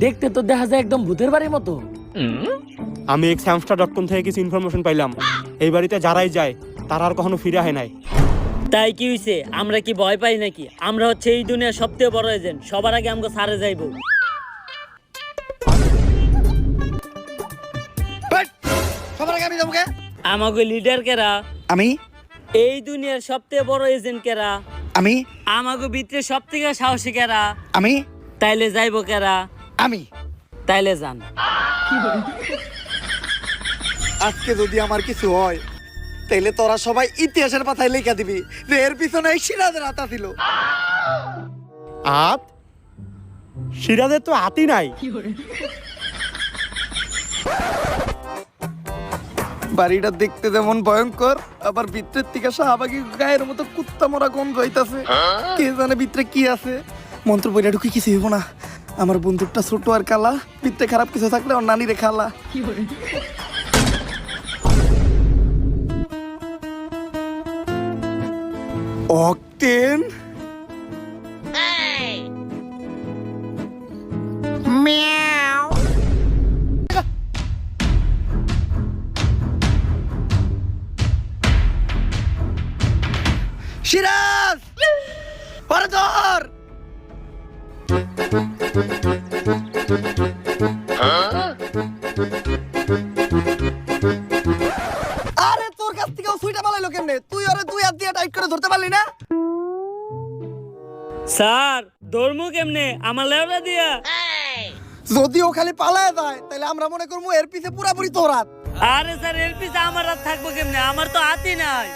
দেখতে তো দেখা যায় একদম ভূতের বাড়ির মতো। আমি xhamster.com থেকে কিছু ইনফরমেশন পাইলাম, এই বাড়িতে যারাই যায় তারা আর কখনো ফিরে হয় নাই। তাই কি হইছে? আমরা কি ভয় পাই নাকি? আমরা হচ্ছে এই দুনিয়ার সবথেকে বড় এজেন্ট, সবার আগে আমাকে সারে যাইবো। সবার আগে আমি যাবো কে? আমাকে লিডার কেরা? আমি এই দুনিয়ার সবথেকে বড় এজেন্ট কেরা? আমি আমাকে ভিতরে সবথেকে সাহসী কেরা? আমি তাইলে যাইবো কেরা? আমি তাইলে যান। আজকে যদি আমার কিছু হয় তাইলে তোরা সবাই ইতিহাসের পাতায় লেখা দিবি যে এর পিছনে এই সিরাজের হাত ছিল। আত সিরাজের তো হাতই নাই। বাড়িটা দেখতে যেমন ভয়ঙ্কর, আবার ভিতরের থেকে শাহবাগী গায়ের মতো কুত্তা মরা গন্ধ হইতাছে। কে জানে ভিতরে কি আছে। মন্ত্র বইটা ঢুকে কিছু হইব না। আমার বন্দুকটা ছোট আর কালা, ভিতরে খারাপ কিছু থাকলে ওর নানি রে খালা। অক্টেন সিরাজ ওরে ধর। আরে তোর কাছ থেকে সুইটা পালাইলো কেমনে? তুই ওরে দুই হাত দিয়ে টাইট করে ধরতে পারলি না? স্যার ধর্ম কেমনে? আমার লেওরা দিয়া। যদি ও খালি পালায় যায় তাহলে আমরা মনে করবো এর পিছে পুরাপুরি তোর হাত। আরে স্যার এর পিছে আমার হাত থাকবো কেমনে? আমার তো হাতই নাই।